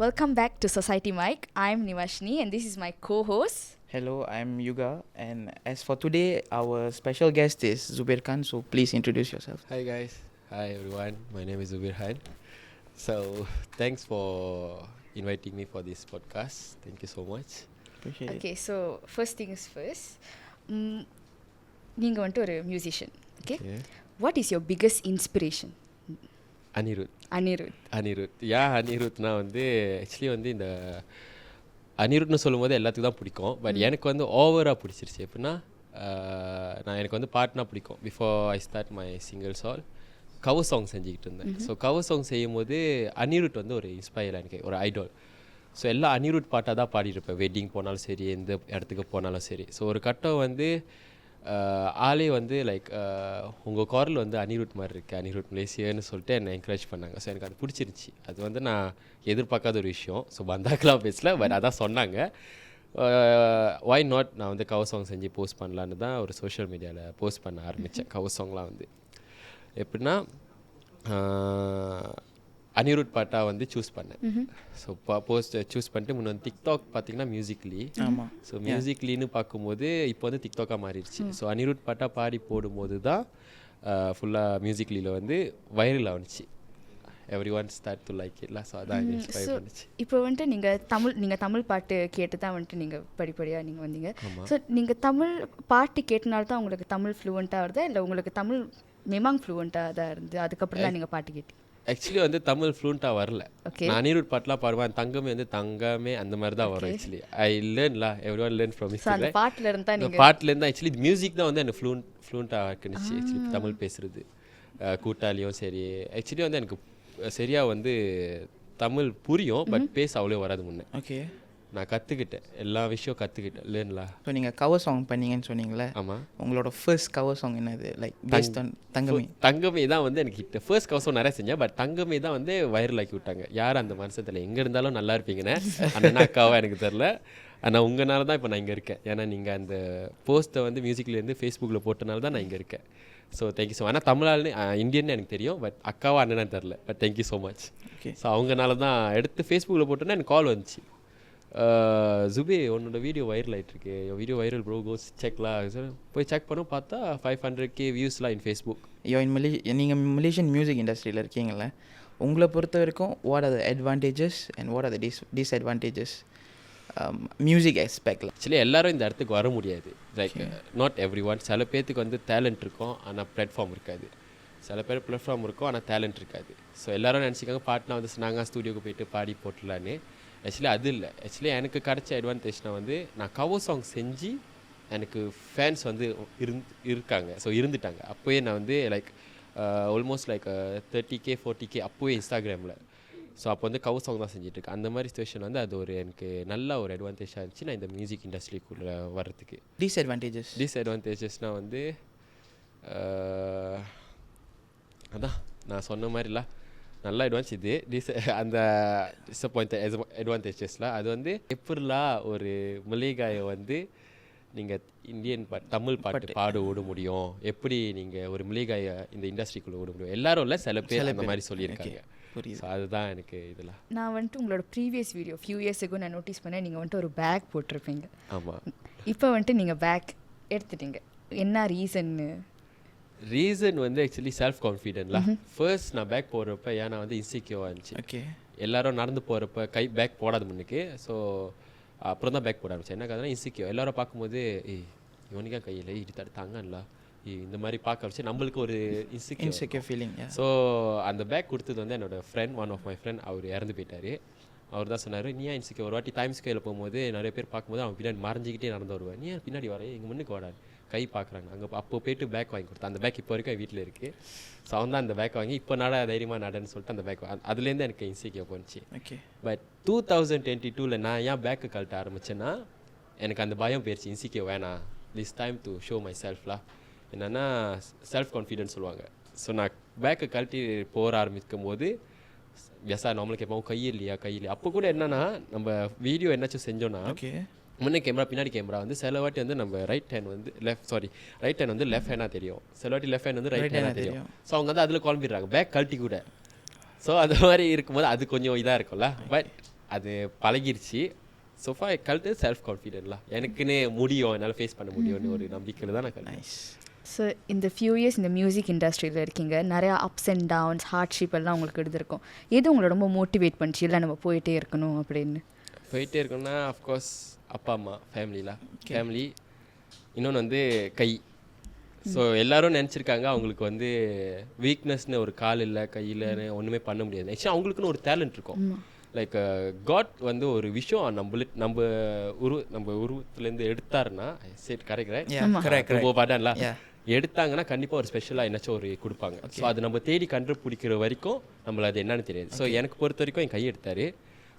Welcome back to Society Mic. I'm Nivashni and this is my co-host. Hello, I'm Yuga, and as for today, our special guest is Zubir Khan, so please introduce yourself. Hi guys, hi everyone. My name is Zubir Khan. So thanks for inviting me for this podcast. Thank you so much. Appreciate it. Okay, so first things first. நீங்கள் வந்துட்டு ஒரு musician. Okay, what is your biggest inspiration? Anirudh. அனிருத்னா வந்து actually வந்து இந்த அனிருத்னு சொல்லும்போது எல்லாத்துக்கும் தான் பிடிக்கும். பட் எனக்கு வந்து ஓவராக பிடிச்சிருச்சு. எப்படின்னா எனக்கு வந்து பாட்டுனா பிடிக்கும். Before I start my singles all cover song செஞ்சுக்கிட்டு இருந்தேன். ஸோ கவர் சாங் செய்யும் போது அனிருத் வந்து ஒரு இன்ஸ்பயர், எனக்கு ஒரு ஐடால். ஸோ எல்லாம் அனிருத் பாட்டாக தான் பாடியிருப்பேன். வெட்டிங் போனாலும் சரி, எந்த இடத்துக்கு போனாலும் சரி. ஸோ ஒரு கட்டம் வந்து ஆளே வந்து லைக் உங்கள் குரல் வந்து அனிருத் மாதிரி இருக்குது, அனிருத் மலேசியான்னு சொல்லிட்டு என்னை என்கரேஜ் பண்ணாங்க. ஸோ எனக்கு அது பிடிச்சிருச்சு. அது வந்து நான் எதிர்பார்க்காத ஒரு விஷயம். ஸோ பந்தாக்கெலாம் பேசல, பட் அதான் சொன்னாங்க. ஒய் நாட் நான் வந்து கவர் சாங் செஞ்சு போஸ்ட் பண்ணலான்னு தான் ஒரு சோஷியல் மீடியாவில் போஸ்ட் பண்ண ஆரம்பித்தேன். கவர் சாங்லாம் வந்து எப்படின்னா அனிருத் பாட்டாக வந்து சூஸ் பண்ணேன். ஸோ போஸ்ட் சூஸ் பண்ணிட்டு முன்ன வந்து டிக்டாக் பார்த்தீங்கன்னா மியூசிக்லி. ஆமாம். ஸோ மியூசிக்லின்னு பார்க்கும்போது இப்போ வந்து டிக்டாக்காக மாறிடுச்சு. ஸோ அனிருத் பாட்டாக பாடி போடும்போது தான் ஃபுல்லாக மியூசிக்லியில் வந்து வைரல் ஆகிடுச்சு. Everyone start to like இட்லாம். ஸோ அதான் இன்ஸ்பயர் பண்ணிச்சு. இப்போ வந்துட்டு நீங்கள் தமிழ் பாட்டு கேட்டு தான் வந்துட்டு நீங்கள் படிப்படியாக நீங்கள் வந்தீங்க. ஸோ நீங்கள் தமிழ் பாட்டு கேட்டனால தான் உங்களுக்கு தமிழ் ஃப்ளூவெண்ட்டாக வருதா, இல்லை உங்களுக்கு தமிழ் மெமாங் ஃப்ளூவெண்ட்டாக தான் இருந்து அதுக்கப்புறம் தான் நீங்கள் பாட்டு கேட்டீங்க? ஆக்சுவலி வந்து தமிழ் ஃப்ளூண்ட்டாக வரல. நான் அனிருத் பாட்டெலாம் பாடுவேன். தங்கமே வந்து தங்கமே அந்த மாதிரி தான் வரும். ஆக்சுவலி ஐ லேர்ன்ல எவ்ரி ஒன் லேர்ன் ஃப்ரம் அந்த பாட்டிலேருந்து தான் நீங்கள் பாட்டிலேருந்து ஆக்சுவலி மியூசிக் தான் வந்து எனக்கு ஃப்ளூண்ட்டாக இருக்குனுச்சு. ஆக்சுவலி தமிழ் பேசுகிறது கூட்டாளியும் சரி. ஆக்சுவலி வந்து எனக்கு சரியாக வந்து தமிழ் புரியும், பட் பேச அவ்வளோ வராது முன்னே. ஓகே, நான் கற்றுக்கிட்டேன், எல்லா விஷயம் கற்றுக்கிட்டேன். லேர்ன்லா. ஸோ நீங்கள் கவர் சாங் பண்ணீங்கன்னு சொன்னீங்களே. ஆமாம். உங்களோட ஃபர்ஸ்ட் கவர் சாங் என்னது? லைக் பேஸ்ட் ஆன் தங்கமே தான் வந்து எனக்கு ஹிட். ஃபர்ஸ்ட் கவர் சாங் நிறைய செஞ்சேன், பட் தங்கமே தான் வந்து வைரல் ஆக்கி விட்டாங்க. யார் அந்த மனசு தெரியல. எங்கே இருந்தாலும் நல்லா இருப்பீங்கன்னு அண்ணா அக்காவா எனக்கு தெரில. ஆனால் உங்களால தான் இப்போ நான் இங்கே இருக்கேன். ஏன்னா நீங்கள் அந்த போஸ்ட்டை வந்து மியூசிக்லேருந்து ஃபேஸ்புக்கில் போட்டனால தான் நான் இங்கே இருக்கேன். So thank you so much. ஆனால் தமிழால்னு இந்தியன்னு எனக்கு தெரியும், பட் அக்காவா அண்ணனான்னு தெரில. But thank you so much. Okay, so அவங்கனால தான் எடுத்து ஃபேஸ்புக்கில் போட்டோன்னா எனக்கு கால் வந்துச்சு. ஜுபே உன்னோட வீடியோ வைரல் ஆகிட்டுருக்கு, வீடியோ வைரல் ப்ரோ, கோ செக்லாம். போய் செக் பண்ண பார்த்தா 500K வியூஸ்லாம் இன் ஃபேஸ்புக். நீங்கள் மலேசியன் மியூசிக் இண்டஸ்ட்ரியில் இருக்கீங்களே, உங்களை பொறுத்த வரைக்கும் what are the advantages and what are the disadvantages music ஆஸ்பெக்டில்? ஆக்சுவலி எல்லோரும் இந்த இடத்துக்கு வர முடியாது. Like not everyone. சில பேர்த்துக்கு வந்து டேலண்ட் இருக்கும், ஆனால் பிளாட்ஃபார்ம் இருக்காது. சில பேர் பிளாட்ஃபார்ம் இருக்கும், ஆனால் டேலண்ட் இருக்காது. ஸோ எல்லோரும் நினச்சிக்காங்க பாட்டுனா வந்து நாங்கள் ஸ்டூடியோக்கு போயிட்டு பாடி போட்டுடலான்னு. ஆக்சுவலி அது இல்லை. ஆக்சுவலி எனக்கு கிடைச்ச அட்வான்டேஜ்னால் வந்து நான் கவர் சாங் செஞ்சு எனக்கு ஃபேன்ஸ் வந்து இருக்காங்க. ஸோ இருந்துட்டாங்க. அப்போயே நான் வந்து like almost like 30K 40K அப்போவே இன்ஸ்டாகிராமில். ஸோ அப்போ வந்து கவர் சாங் தான் செஞ்சுட்ருக்கேன். அந்த மாதிரி சுச்சுவேஷன் வந்து அது ஒரு எனக்கு நல்ல ஒரு அட்வான்டேஜாக இருந்துச்சு நான் இந்த மியூசிக் இண்டஸ்ட்ரிக்குள்ளே வர்றதுக்கு. டிஸ்அட்வான்டேஜஸ்னால் வந்து அதான் நான் சொன்ன மாதிரிலாம் நல்ல அட்வான்ஸ் இது. அந்த அட்வான்டேஜஸில் அது வந்து எப்படிலாம் ஒரு மலேகாயை வந்து நீங்கள் இந்தியன் தமிழ் பாட்டு பாட ஓட முடியும், எப்படி நீங்கள் ஒரு மலேகாயை இந்த இண்டஸ்ட்ரிக்குள்ளே ஓட முடியும். எல்லாரும் இல்லை, சில பேர் அந்த மாதிரி சொல்லியிருக்காங்க. ஸோ அதுதான் எனக்கு இதில். நான் வந்துட்டு உங்களோட ப்ரீவியஸ் வீடியோ ஃபியூ இயர்ஸுக்கு நான் நோட்டீஸ் பண்ணேன். நீங்கள் வந்துட்டு ஒரு பேக் போட்டிருப்பீங்க. ஆமாம். இப்போ வந்துட்டு நீங்கள் பேக் எடுத்துட்டீங்க. என்ன ரீசன் வந்து ஆக்சுவலி செல்ஃப் கான்ஃபிடென்ட்லாம். ஃபர்ஸ்ட் நான் பேக் போடுறப்ப ஏன்னா வந்து இன்செக்யூராக இருந்துச்சு. ஓகே, எல்லோரும் நடந்து போகிறப்ப பேக் போடாது முன்னுக்கு. ஸோ அப்புறம் தான் பேக் போட ஆரம்பிச்சேன். என்ன கதைனா இன்செக்யூர். எல்லோரும் பார்க்கும்போது இவனுக்கா கையில் இது தாங்கல்ல இந்த மாதிரி பார்க்க வச்சு நம்மளுக்கு ஒரு இன்செக்யூர் ஃபீலிங். ஸோ அந்த பேக் கொடுத்தது வந்து என்னோடய friend, one of my friend. அவர் இறந்து போயிட்டார். அவர் தான் சொன்னார், நீ ஏன் இன்செக்யூர். ஒரு வாட்டி டைம் ஸ்கேலில் போகும்போது நிறைய பேர் பார்க்கும்போது அவன் பின்னாடி மறைஞ்சிக்கிட்டே நடந்து வருவேன். நீ ஏன் பின்னாடி வர, எங்கள் முன்னுக்கு வராது, கை பார்க்குறாங்க. அங்கே அப்போ போய்ட்டு பேக் வாங்கி கொடுத்தேன். அந்த பேக் இப்போ வரைக்கும் வீட்டில் இருக்குது. ஸோ அவன் தான் அந்த பேக் வாங்கி இப்போ தைரியமாக நடன்னு சொல்லிட்டு அந்த பேக் அதுலேருந்து எனக்கு இன்செக்யூர் போணுச்சு. ஓகே, பட் 2022 நான் ஏன் பேக்கு கழட்ட ஆரம்பித்தேன்னா எனக்கு அந்த பயம் போயிடுச்சு. இன்செக்யூர் வேணாம், this time to show my செல்ஃப்லாம். என்னென்னா செல்ஃப் கான்ஃபிடென்ஸ் சொல்லுவாங்க. ஸோ நான் பேக்கை கழட்டி போகிற ஆரம்பிக்கும் போது நம்மளுக்கு எப்போ கையில்லையா. அப்போ கூட என்னென்னா நம்ம வீடியோ என்னாச்சும் செஞ்சோன்னா முன்னே கேமரா பின்னாடி கேமரா வந்து சில வாட்டி வந்து நம்ம ரைட் ஹேண்ட் வந்து ரைட் ஹேண்ட் வந்து லெஃப்ட் ஹேண்டாக தெரியும், சில வாட்டி லெஃப்ட் ஹேண்ட் வந்து ரைட் ஹேண்டாக தெரியும். ஸோ அவங்க வந்து அதில் குழம்பிடுறாங்க பேக் கழட்டி கூட. ஸோ அது மாதிரி இருக்கும்போது அது கொஞ்சம் இதாக இருக்கும்ல. பட் அது பழகிருச்சு. சோஃபா கழுத்து செல்ஃப் கான்ஃபிடென்ட்லாம் எனக்குன்னு முடியும், என்னால் ஃபேஸ் பண்ண முடியும்னு ஒரு நம்பிக்கையில் தான் நான் கழட்டேன். நைஸ். ஸோ இந்த ஃபியூ இயர்ஸ் இந்த மியூசிக் இண்டஸ்ட்ரியில் இருக்கீங்க, நிறையா அப்ஸ் அண்ட் டவுன்ஸ் ஹார்ட்ஷிப் எல்லாம் உங்களுக்கு எடுத்திருக்கும். எது உங்களை ரொம்ப மோட்டிவேட் பண்ணிச்சு இல்லை நம்ம போயிட்டே இருக்கணும் அப்படின்னு? போயிட்டே இருக்கணும்னா அஃப்கோர்ஸ் அப்பா அம்மா, ஃபேமிலி. இன்னொன்று வந்து கை. ஸோ எல்லோரும் நினச்சிருக்காங்க அவங்களுக்கு வந்து வீக்னஸ்னு ஒரு கால் இல்லை கை இல்லைன்னு ஒன்றுமே பண்ண முடியாது. ஆக்சுவலி அவங்களுக்குன்னு ஒரு டேலண்ட் இருக்கும். லைக் காட் வந்து ஒரு விஷயம் நம்ம உருவத்துலேருந்து எடுத்தாருன்னா சரி கரெக்ட் பாட்டான்ல எடுத்தாங்கன்னா கண்டிப்பாக ஒரு ஸ்பெஷலாக என்னாச்சும் ஒரு கொடுப்பாங்க. ஸோ அது நம்ம தேடி கண்டுபிடிக்கிற வரைக்கும் நம்மள அது என்னன்னு தெரியாது. ஸோ எனக்கு பொறுத்த வரைக்கும் என் கை எடுத்தார்.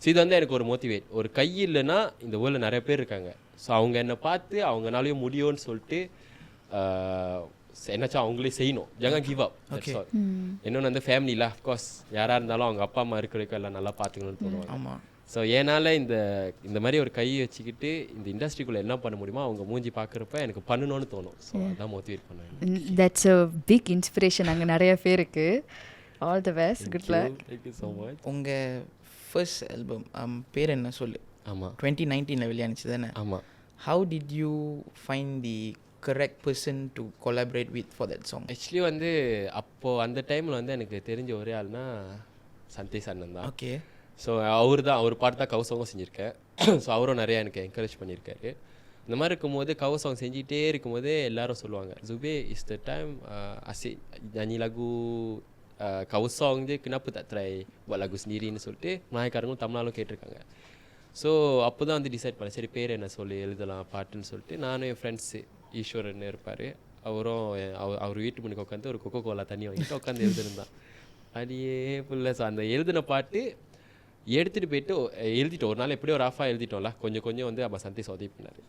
ஸோ இது வந்து எனக்கு ஒரு மோட்டிவேட். ஒரு கை இல்லைன்னா இந்த ஊரில் நிறைய பேர் இருக்காங்க. ஸோ அவங்க என்னை பார்த்து அவங்களாலையும் முடியும்னு சொல்லிட்டு என்னாச்சும் அவங்களே செய்யணும். ஜங்கா கிவ் அப். இன்னொன்று வந்து ஃபேமிலியில் அஃப்கோர்ஸ் யாராக இருந்தாலும் அவங்க அப்பா அம்மா இருக்கிற வரைக்கும் எல்லாம் நல்லா பார்த்துக்கணும்னு தோணுவாங்க. ஆமாம். ஸோ ஏன்னால் இந்த மாதிரி ஒரு கையை வச்சுக்கிட்டு இந்த இண்டஸ்ட்ரிக்குள்ளே என்ன பண்ண முடியுமோ அவங்க மூஞ்சி பார்க்குறப்ப எனக்கு பண்ணணும்னு தோணும். ஸோ அதான் மோட்டிவேட் பண்ணுவேன். தட்ஸ் அ பிக் இன்ஸ்பிரேஷன் அங்கே நிறைய பேருக்கு. All the best, good luck. Thank you so much. உங்கள் ஃபர்ஸ்ட் ஆல்பம் பேர் என்ன சொல்லு? ஆமாம், 2019 வெளியானுச்சு தானே? ஆமாம். How did you find the correct person to collaborate with for that song? Actually வந்து அப்போது அந்த டைமில் வந்து எனக்கு தெரிஞ்ச ஒரே ஆள்னா சந்தேஷ் அண்ணன் தான். ஓகே. ஸோ அவர் பாட்டு தான் கவர் சாங்கும் செஞ்சுருக்கேன். ஸோ அவரும் நிறையா எனக்கு என்கரேஜ் பண்ணியிருக்காரு. இந்த மாதிரி இருக்கும்போது கவர் சாங் செஞ்சுக்கிட்டே இருக்கும்போது எல்லாரும் சொல்லுவாங்க, ஜுபே is the time asyik nyanyi lagu cover song je, kenapa tak try buat lagu sendiriன்னு சொல்லிட்டு நாயக்காரங்களும் தமிழாலும் கேட்டிருக்காங்க. ஸோ அப்போ தான் வந்து டிசைட் பண்ணேன், சரி பேர் என்ன சொல்லி எழுதலாம் பாட்டுன்னு சொல்லிட்டு. நானும் என் ஃப்ரெண்ட்ஸு ஈஸ்வரன் இருப்பார், அவரும் அவர் வீட்டு முன்னுக்கு உட்காந்து ஒரு கொக்கோ கோலா தண்ணி வாங்கிட்டு உட்காந்து எழுதிருந்தான் அடியே ஃபுல்லாக. ஸோ அந்த எழுதின பாட்டு எடுத்துகிட்டு போயிட்டு எழுதிட்டோம். ஒரு நாள் எப்படியோ ஒரு ஆஃபாக எழுதிட்டோம்ல, கொஞ்சம் வந்து அப்போ சந்தேஷ் உதவி பண்ணார்.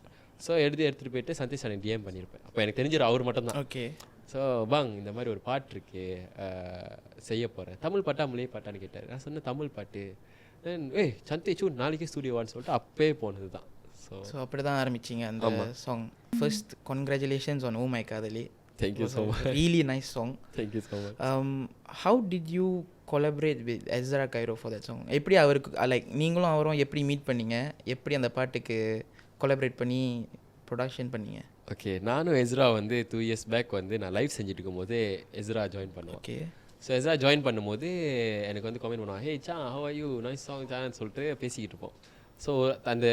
ஸோ எடுத்துகிட்டு போயிட்டு சந்தேஷ் எனக்கு டிஎம் பண்ணியிருப்பேன். அப்போ எனக்கு தெரிஞ்சிடும் அவர் மட்டும்தான். ஓகே. ஸோ பாங் இந்த மாதிரி ஒரு பாட்டு இருக்கு செய்ய போகிறேன், தமிழ் பாட்டா மொழியே பாட்டான்னு கேட்டார். நான் சொன்னேன் தமிழ் பாட்டு. ஏய் சந்தேஷ் நாளைக்கே ஸ்டூடியோவான்னு சொல்லிட்டு அப்பே போனது தான். ஸோ அப்படி தான் ஆரம்பிச்சிங்க அந்த song. First congratulations on oh my காதலி. Thank you so much. Really nice song. Thank you so much. How did you collaborate with Ezra Kairo for that song? எப்படி அவருக்கு லைக் நீங்களும் அவரும் எப்படி மீட் பண்ணீங்க, எப்படி அந்த பாட்டுக்கு கொலாபரேட் பண்ணி ப்ரொடக்ஷன் பண்ணீங்க? ஓகே, நானும் எஸ்ரா வந்து 2 years பேக் வந்து நான் லைவ் செஞ்சுட்டு இருக்கும்போது எஸ்ரா ஜாயின் பண்ணுவேன். ஓகே. ஸோ எஸ்ரா ஜாயின் பண்ணும்போது எனக்கு வந்து கமெண்ட் பண்ணுவான், ஹே சா how are you, nice song சான்னு சொல்லிட்டு பேசிக்கிட்டு இருப்போம். ஸோ அந்த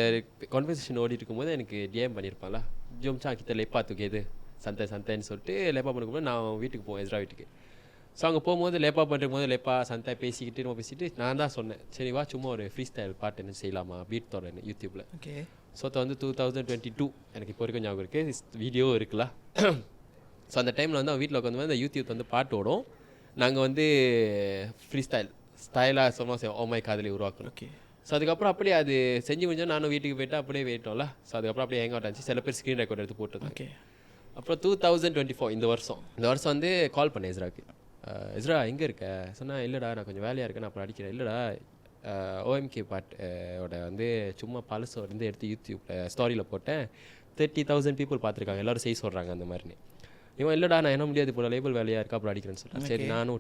கான்வர்சேஷன் ஓடிட்டு இருக்கும்போது எனக்கு டிஎம் பண்ணியிருப்பான்ல, ஜோம் சா கிட்ட லேப்பா தூக்கியது சந்தைன்னு சொல்லிட்டு லேப்பா பண்ணும்போது நான் வீட்டுக்கு போவேன், எஸ்ரா வீட்டுக்கு. ஸோ அங்கே போகும்போது லேப்பா பண்ணும்போது லேப்பா சந்தை பேசிக்கிட்டு நான் தான் சொன்னேன், சரி வா சும்மா ஒரு ஃப்ரீ ஸ்டைல் பாட்டு என்ன செய்யலாமா பீட் தோறேன்னு யூடியூப்பில். ஓகே. ஸோ அது வந்து 2022 எனக்கு இப்போ வரைக்கும் ஞாபகம் இருக்குது, வீடியோ இருக்குல்ல. ஸோ அந்த டைமில் வந்து அவன் வீட்டில் உட்காந்து அந்த யூடியூப் வந்து பாட்டு ஓடும், நாங்கள் வந்து ஃப்ரீ ஸ்டைலாக சொன்னோம் செய்வோம், ஓ மை காதலி உருவாக்கணும். ஓகே. ஸோ அதுக்கப்புறம் அப்படியே அது செஞ்சு முடிஞ்சோம், நானும் வீட்டுக்கு போய்ட்டு அப்படியே போயிட்டோம்ல. ஸோ அதுக்கப்புறம் அப்படியே ஹேங் அவுட் ஆச்சு, சில பேர் ஸ்க்ரீன் ரெக்கார்ட் எடுத்து போட்டுருந்தாங்க. ஓகே. அப்புறம் 2024 இந்த வருஷம் வந்து கால் பண்ணேன் எஸ்ராக்கு. எஸ்ரா எங்கே இருக்க சொன்னால், இல்லைடா நான் கொஞ்சம் வேலையாக இருக்கேன், நான் அப்புறம் அடிக்கிறேன். இல்லைடா ஓஎம்கே பாட்டோட வந்து சும்மா பழசை வந்து எடுத்து யூடியூப்பில் ஸ்டோரியில் போட்டேன், 30,000 பீப்புள் பார்த்துருக்காங்க, எல்லோரும் செய்ய சொல்கிறாங்க அந்த மாதிரின்னு. இவன் இல்லைடா நான் என்ன முடியாது இப்போ லேபிள் வேலையாக இருக்கா அப்புறம் அடிக்கிறேன்னு சொல்லிட்டேன். சரி நானும்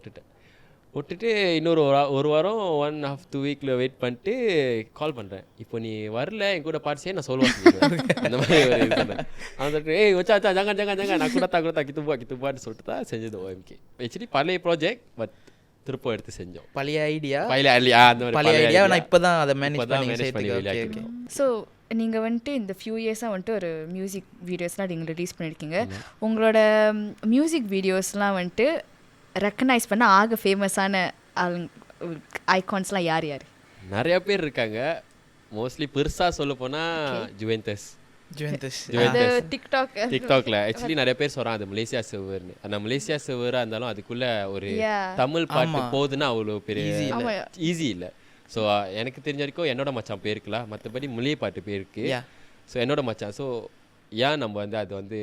விட்டுட்டு இன்னொரு ஒரு வாரம் 1.5-2 வீக்கில் வெயிட் பண்ணிட்டு கால் பண்ணுறேன், இப்போ நீ வரல என் கூட பாட்டு நான் சொல்லுவேன் அந்த மாதிரி ஒரு இது பண்ணேன். அந்த ஏய் வச்சா ஜங்கா நான் கூட கித்துப்பான்னு சொல்லிட்டு தான் செஞ்சது ஓஎம்கே. ஆக்சுவலி பழைய ப்ராஜெக்ட், பட் திருப்ப எடுத்து செஞ்சோம். பழைய ஐடியா அந்த மாதிரி பழைய ஐடியா நான் இப்போ தான் அதை மேனேஜ் பண்ணி பண்ணி. ஸோ நீங்கள் வந்துட்டு இந்த ஃபியூ இயர்ஸாக வந்துட்டு ஒரு மியூசிக் வீடியோஸ்லாம் நீங்கள் ரிலீஸ் பண்ணியிருக்கீங்க. உங்களோட மியூசிக் வீடியோஸ்லாம் வந்துட்டு ரெக்கக்னைஸ் பண்ண ஆக ஃபேமஸான ஐகான்ஸ்லாம் யார்? நிறையா பேர் இருக்காங்க. மோஸ்ட்லி பெருசாக சொல்ல போனால் ஜுவென்டஸ் டிக்டாக்ல ஆக்சுவலி நிறைய பேர் சொல்கிறாங்க அது மலேசியா சர்வர்னு. அந்த மலேசியா சர்வராக இருந்தாலும் அதுக்குள்ள ஒரு தமிழ் பாட்டு போகுதுன்னா அவ்வளோ பெரிய ஈஸி இல்லை. ஸோ எனக்கு தெரிஞ்ச வரைக்கும் என்னோட மச்சான் பேருக்குலாம், மற்றபடி மொழிய பாட்டு பேருக்கு. ஸோ என்னோட மச்சான். ஸோ ஏன் நம்ம வந்து அது வந்து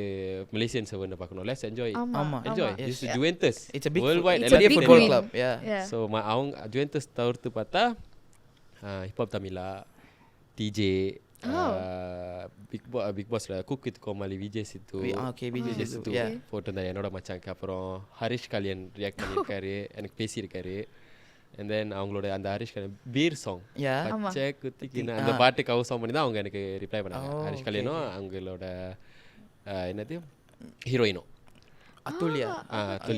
மலேசியன் சர்வர்னு பார்க்கணும்ல. Enjoy it's Juventus, it's world wide எல்லாரும் ஃபுட்பால் கிளப். ஸோ அவங்க ஜுவென்டஸ் தவிர்த்து பார்த்தா ஹிப்ஹாப் தமிழா, டிஜே, பிக் பாஸ்ல குக் வித் கோமாளி, விஜய் சித்து போட்டிருந்தாரு என்னோட மச்சாங்க. அப்புறம் ஹரிஷ் கல்யாண் ரியாக்ட் பண்ணியிருக்காரு, எனக்கு பேசியிருக்காரு. அண்ட் தென் அவங்களோட அந்த ஹரிஷ் கல்யாணம் பீர் சாங் Yeah. பச்சை குத்திக்கின அந்த பாட்டு கவர் சாங் பண்ணி தான் அவங்க எனக்கு ரிப்ளை பண்ணாங்க. ஹரிஷ் கல்யாணம் அவங்களோட என்னது ஹீரோயினோ Atulya.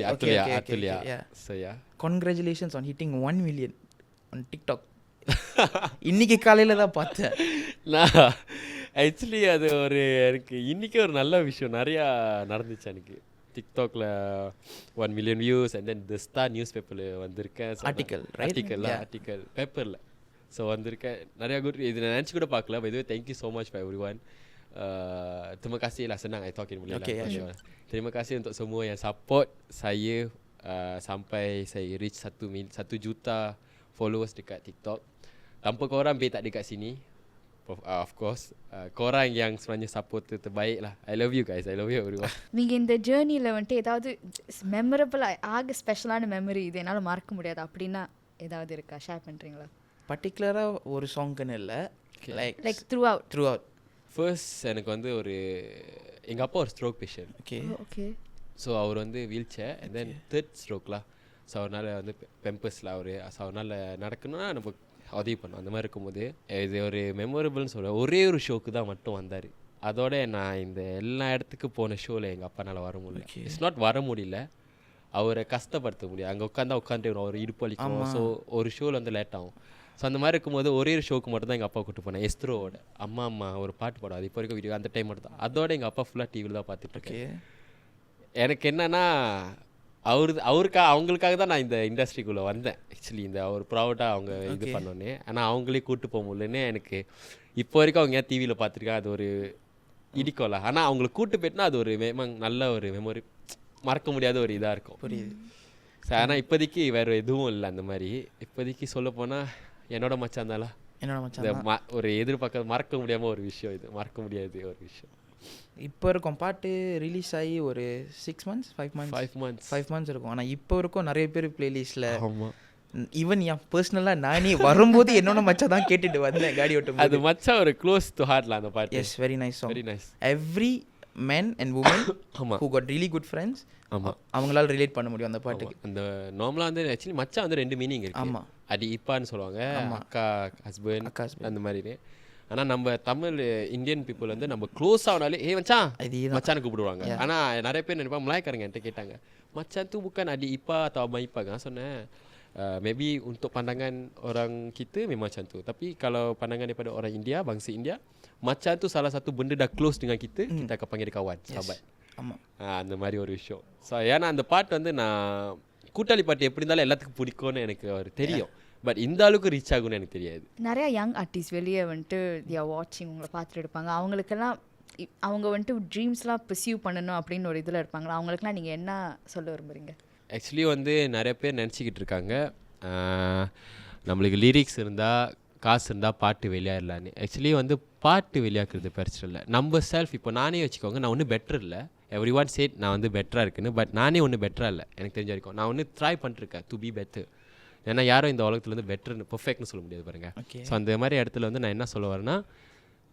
Athulya. Yeah. So yeah Congratulations on hitting 1 million on TikTok. இன்னைக்கு காலையில தான் பார்த்தேன். நான் ஆக்சுவலி அது ஒரு எனக்கு இன்றைக்கி ஒரு நல்ல விஷயம் நிறையா நடந்துச்சு எனக்கு. டிக்டாக்ல 1 million views and then the star news பேப்பரில் வந்திருக்கேன். Article, right? ஆர்டிக்கல் பேப்பரில். ஸோ வந்திருக்கேன் நிறையா குட். இது நான் நினச்சி கூட பார்க்கல. By the way thank you so much for everyone. Terima kasih lah, senang I talk in Malay. Okay, lah. Terima kasih untuk semua yang support saya sampai saya reach 1 juta followers dekat TikTok. Tanpa korang be tak dekat sini. Of course korang yang sebenarnya supporter terbaik lah. I love you guys. I love you everyone. நீங்கள் இந்த ஜேர்னியில் வந்துட்டு ஏதாவது மெமரபிளாக ஆக ஸ்பெஷலான memory இது என்னால் மறக்க முடியாது அப்படின்னா ஏதாவது இருக்கா? ஷேர் பண்ணுறீங்களா? பர்டிகுலராக ஒரு சாங்க்குன்னு இல்லை, லைக் த்ரூ அவுட். ஃபர்ஸ்ட் எனக்கு வந்து ஒரு எங்கள் அப்பா ஒரு stroke patient. Okay okay. So அவர் வந்து wheel chair and then 3rd ஸ்ட்ரோக்லாம். ஸோ அவரால் வந்து பெம்பர்ஸில் அவரால் நடக்கணும்னா நம்ம உதவி பண்ணோம். அந்த மாதிரி இருக்கும்போது இது ஒரு மெமரபிள்னு சொல்கிறேன். ஒரே ஒரு ஷோக்கு தான் மட்டும் வந்தார். அதோட நான் இந்த எல்லா இடத்துக்கு போன ஷோவில் எங்கள் அப்பானால் வர முடியல. இட்ஸ் நாட் வர முடியல, அவரை கஷ்டப்படுத்த முடியாது. அங்கே உட்காந்து அவர் இடுப்பு வலிக்கும். ஸோ ஒரு ஷோவில் வந்து லேட் ஆகும். ஸோ அந்த மாதிரி இருக்கும்போது ஒரே ஒரு ஷோக்கு மட்டும் தான் எங்கள் அப்பா கூப்பிட்டு போனேன். எஸ்த்ரோவோட அம்மா ஒரு பாட்டு பாடும். அது இப்போ வரைக்கும் வீடியோ அந்த டைம் மட்டும் தான். அதோட எங்கள் அப்பா ஃபுல்லாக டிவியில் தான் பார்த்துட்ருக்கேன். எனக்கு என்னன்னா அவங்களுக்காக தான் நான் இந்த இண்டஸ்ட்ரிக்குள்ளே வந்தேன். ஆக்சுவலி இந்த அவர் ப்ரௌடாக அவங்க இது பண்ணோன்னே. ஆனால் அவங்களே கூப்பிட்டு போக முடியலன்னு எனக்கு இப்போ வரைக்கும் அவங்க ஏன் டிவியில் பார்த்துருக்காங்க. அது ஒரு இடிக்கோல. ஆனால் அவங்களை கூப்பிட்டு போயிட்டுனா அது ஒரு நல்ல ஒரு மெமரி, மறக்க முடியாத ஒரு இதாக இருக்கும். புரியுது. ஸோ ஆனால் இப்போதைக்கு வேறு எதுவும் இல்லை அந்த மாதிரி. இப்போதைக்கு சொல்ல போனால் என்னோட மச்சான் தானா ஒரு எதிர்பார்க்க மறக்க முடியாமல் ஒரு விஷயம். இது மறக்க முடியாது ஒரு விஷயம். இப்போ இருக்கும் பாட்டு ரிலீஸ் ஆகி ஒரு 6 months 5 months இருக்கும். ஆனால் இப்போ இருக்கும் நிறைய பேர் பிளேலிஸ்ட்டில். ஆமாம். ஈவன் என் பர்சனலாக நானே வரும்போது என்னோட மச்சான் தான் கேட்டுட்டு வந்தேன் காடி ஓட்டும். அது மச்சா ஒரு க்ளோஸ் டு ஹார்ட்ல அந்த பாட்டு. Yes, very nice song. Very nice. Every men and women who got really good friends, ஆமாம், அவங்களால ரிலேட் பண்ண முடியும் அந்த பாட்டுக்கு. அந்த நார்மலாக வந்து ஆக்சுவலி மச்சான் வந்து 2 மீனிங் இருக்கு. ஆமாம், அடி இப்பான்னு சொல்லுவாங்க, அக்கா ஹஸ்பண்ட் அந்த மாதிரி. ஆனால் நம்ம தமிழ் இந்தியன் பீப்புள் வந்து நம்ம க்ளோஸ் ஆனாலே மச்சான் மச்சான்னு கூப்பிடுவாங்க. ஆனால் நிறைய பேர் நினைப்பாங்க, மலாய்க்காரங்க என்கிட்ட கேட்டாங்க, மச்சான் tu bukan adik ipar atau abang ipar kan? சொன்னேன் maybe untuk pandangan orang kita memang macam tu, tapi kalau pandangan daripada orang India, bangsa India, macam tu salah satu benda dah close dengan kita, kita akan panggil dia kawan, sahabat. ஆமாம், அந்த மாதிரி ஒரு விஷயம். So ஏன்னா அந்த பாட்டு வந்து நான் கூட்டாளி பாட்டு எப்படி இருந்தாலும் எல்லாத்துக்கும் பிடிக்கும்னு எனக்கு ஒரு தெரியும். பட் இந்த அளவுக்கு ரீச் ஆகும்னு எனக்கு தெரியாது. நிறையா யங் ஆர்டிஸ்ட் வெளியே வந்துட்டு தியா வாட்சிங் உங்களை பார்த்துட்டு இருப்பாங்க. அவங்களுக்கெல்லாம் அவங்க வந்துட்டு ட்ரீம்ஸ்லாம் பர்சியூ பண்ணணும் அப்படின்னு ஒரு இதில் இருப்பாங்களா? அவங்களுக்குலாம் நீங்கள் என்ன சொல்ல விரும்புகிறீங்க? ஆக்சுவலி வந்து நிறைய பேர் நினச்சிக்கிட்டு இருக்காங்க நம்மளுக்கு லிரிக்ஸ் இருந்தால் காசு இருந்தால் பாட்டு வெளியாடலான்னு. ஆக்சுவலி வந்து பாட்டு வெளியாக்குறது பிரச்சனை இல்லை. நம்ம செல்ஃப் இப்போ நானே வச்சுக்கோங்க, நான் ஒன்றும் பெட்டர் இல்லை. எவ்ரி ஒன் சேட் நான் வந்து பெட்டராக இருக்குன்னு, பட் நானே ஒன்றும் பெட்டராக இல்லை. எனக்கு தெரிஞ்ச வரைக்கும் நான் ஒன்று ட்ரை பண்ணிருக்கேன் டு பி பெட்டர். ஏன்னா யாரும் இந்த உலகத்தில் வந்து பெட்டர்னு பர்ஃபெக்ட்னு சொல்ல முடியாது பாருங்கள். ஸோ அந்த மாதிரி இடத்துல வந்து நான் என்ன சொல்ல வரேன்னா,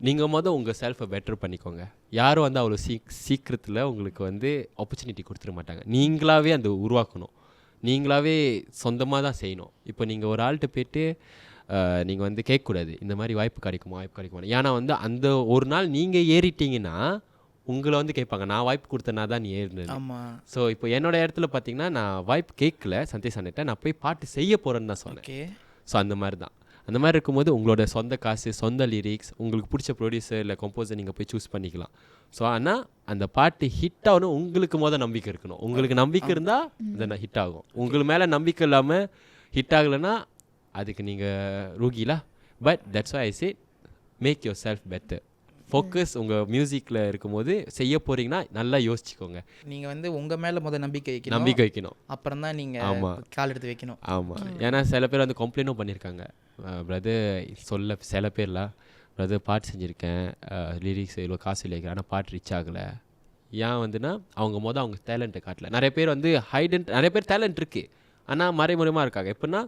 நீங்கள் மொதல் உங்கள் செல்ஃபை பெட்டர் பண்ணிக்கோங்க. யாரும் வந்து அவ்வளோ சீக்கிரத்தில் உங்களுக்கு வந்து ஆப்பர்ச்சுனிட்டி கொடுத்துட மாட்டாங்க. நீங்களாகவே அந்த உருவாக்கணும், நீங்களாகவே சொந்தமாக தான் செய்யணும். இப்போ நீங்கள் ஒரு ஆள்கிட்ட போய்ட்டு நீங்கள் வந்து கேட்கக்கூடாது இந்த மாதிரி வாய்ப்பு கிடைக்குமா. ஏன்னா வந்து அந்த ஒரு நாள் நீங்கள் ஏறிட்டீங்கன்னா உங்களை வந்து கேட்பாங்க, நான் வாய்ப்பு கொடுத்தனா தான் நீ ஏறினது. ஸோ இப்போ என்னோடய இடத்துல பார்த்தீங்கன்னா நான் வாய்ப்பு கேட்கல சந்தேஷ் அண்ணன்ட்ட, நான் போய் பாட்டு செய்ய போகிறேன்னு தான் சொன்னேன். ஸோ அந்த மாதிரி தான். அந்த மாதிரி இருக்கும்போது உங்களோட சொந்த காசு, சொந்த லிரிக்ஸ், உங்களுக்கு பிடிச்ச ப்ரொடியூசர் இல்லை கம்போசர் நீங்கள் போய் சூஸ் பண்ணிக்கலாம். ஸோ ஆனால் அந்த பாட்டு ஹிட் ஆகணும், உங்களுக்கு மொதல் நம்பிக்கை இருக்கணும். உங்களுக்கு நம்பிக்கை இருந்தால் அது ஹிட் ஆகும். உங்களுக்கு மேலே நம்பிக்கை இல்லாமல் ஹிட் ஆகலைன்னா அதுக்கு நீங்கள் ரூகிலா. But that's why I say make yourself better. Focus உங்கள் மியூசிக்கில் இருக்கும்போது செய்ய போகிறீங்கன்னா நல்லா யோசிச்சுக்கோங்க. நீங்கள் வந்து உங்கள் மேலே முதல் நம்பிக்கை வைக்கணும். அப்புறம் தான் நீங்கள் ஆமாம் கால் எடுத்து வைக்கணும். ஆமாம், ஏன்னா சில பேர் வந்து கம்ப்ளைண்ட்டும் பண்ணியிருக்காங்க. பிரதர் சொல்ல சில பேர்லாம், பிரதர் பாட்டு செஞ்சுருக்கேன், லிரிக்ஸ் இவ்வளோ காசு இல்லைங்க, ஆனால் பாட்டு ரீச் ஆகலை. ஏன் வந்துன்னா அவங்க மொதல் அவங்க டேலண்ட்டை காட்டல. நிறைய பேர் வந்து நிறைய பேர் டேலண்ட் இருக்குது, ஆனால் மறைமுறைமாக இருக்காங்க. எப்படின்னா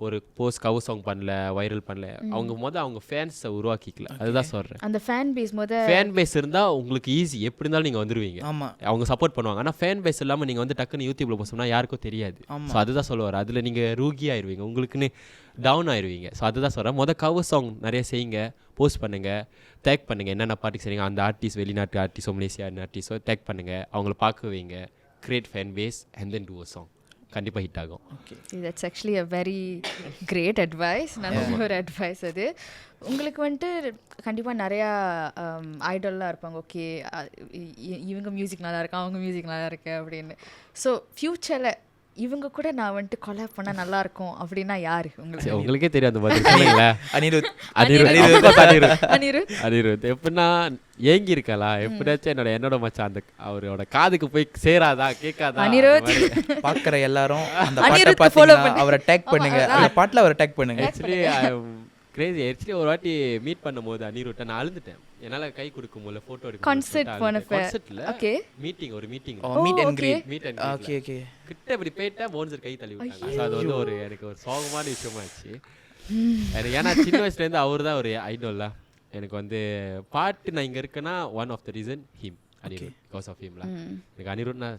ஒரு போஸ்ட் கவர் சாங் பண்ணல, வைரல் பண்ணல. அவங்க ஃபேன்ஸை உருவாக்கிக்கல. அதுதான் சொல்கிறேன். அந்த ஃபேன் பேஸ் ஃபேன் பேஸ் இருந்தால் உங்களுக்கு ஈஸி, எப்படி இருந்தாலும் நீங்கள் வந்துடுவீங்க. ஆமாம், அவங்க சப்போர்ட் பண்ணுவாங்க. ஆனால் ஃபேன் பேஸ் இல்லாமல் நீங்கள் வந்து டக்குன்னு யூடியூப்ல போசோம்னா யாருக்கும் தெரியாது. ஸோ அதுதான் சொல்லுவார். அதில் நீங்கள் ரூகி ஆயிடுவீங்க, உங்களுக்குன்னு டவுன் ஆயிடுவீங்க. ஸோ அதுதான் சொல்கிறேன். கவர் சாங் நிறைய செய்யுங்க, போஸ்ட் பண்ணுங்கள், டேக் பண்ணுங்கள். என்னென்ன பாட்டுக்கு செய்யுங்க, அந்த ஆர்டிஸ்ட், வெளிநாட்டு ஆர்டிஸ்டோ மலேசியா ஆர்டிஸ்டோ டேக் பண்ணுங்கள், அவங்கள பார்க்க வைங்க, create fan base and then do a song. கண்டிப்பாக ஹிட் ஆகும். That's actually a very great advice. நல்ல ஒரு அட்வைஸ் அது. உங்களுக்கு வந்துட்டு கண்டிப்பாக நிறையா ஐடல்லாம் இருப்பாங்க. ஓகே, இவங்க மியூசிக் நல்லா இருக்கு, அவங்க மியூசிக் நல்லா இருக்கு அப்படின்னு. ஸோ ஃப்யூச்சரில் இவங்க கூட நான் வந்துட்டு கொலாப் பண்ணால் நல்லா இருக்கும் அப்படின்னா யாரு உங்களுக்கு? உங்களுக்கே தெரியும் அந்த மாதிரி சொல்லுங்களேன். அனிருத். அனிருத் எப்படின்னா ஏங்கி இருக்கலாம். எப்படியாச்சும் என்னோட மச்சான் அந்த அவரோட காதுக்கு போய் சேராதா, கேட்காதா? அனிருத் பார்க்குற எல்லாரும் அந்த பாட்டை பார்த்தீங்கன்னா அவரை டேக் பண்ணுங்க, அந்த பாட்டில் அவரை டேக் பண்ணுங்க. Actually Crazy. ஆக்சுவலி ஒரு வாட்டி மீட் பண்ணும்போது அனிருட்டை நான் அழுந்துட்டேன். என்னால் கை கொடுக்க முடியல, ஃபோட்டோ எடுக்க கான்செர்ட்ல மீட்டிங், ஒரு meeting, meet and greet. Okay okay கிட்ட இப்படி போயிட்டேன், போன்சர் கை தள்ளி விட்டாங்க. ஸோ அது வந்து எனக்கு ஒரு சோகமான விஷயமாச்சு எனக்கு. ஏன்னா சின்ன வயசுலேருந்து அவர் தான் ஒரு ஐடோல்ல எனக்கு. வந்து பாட்டு நான் இங்கே இருக்கேன்னா one of the reason him, Anirudh. Because of ஹிம்ல எனக்கு அனிருத்னா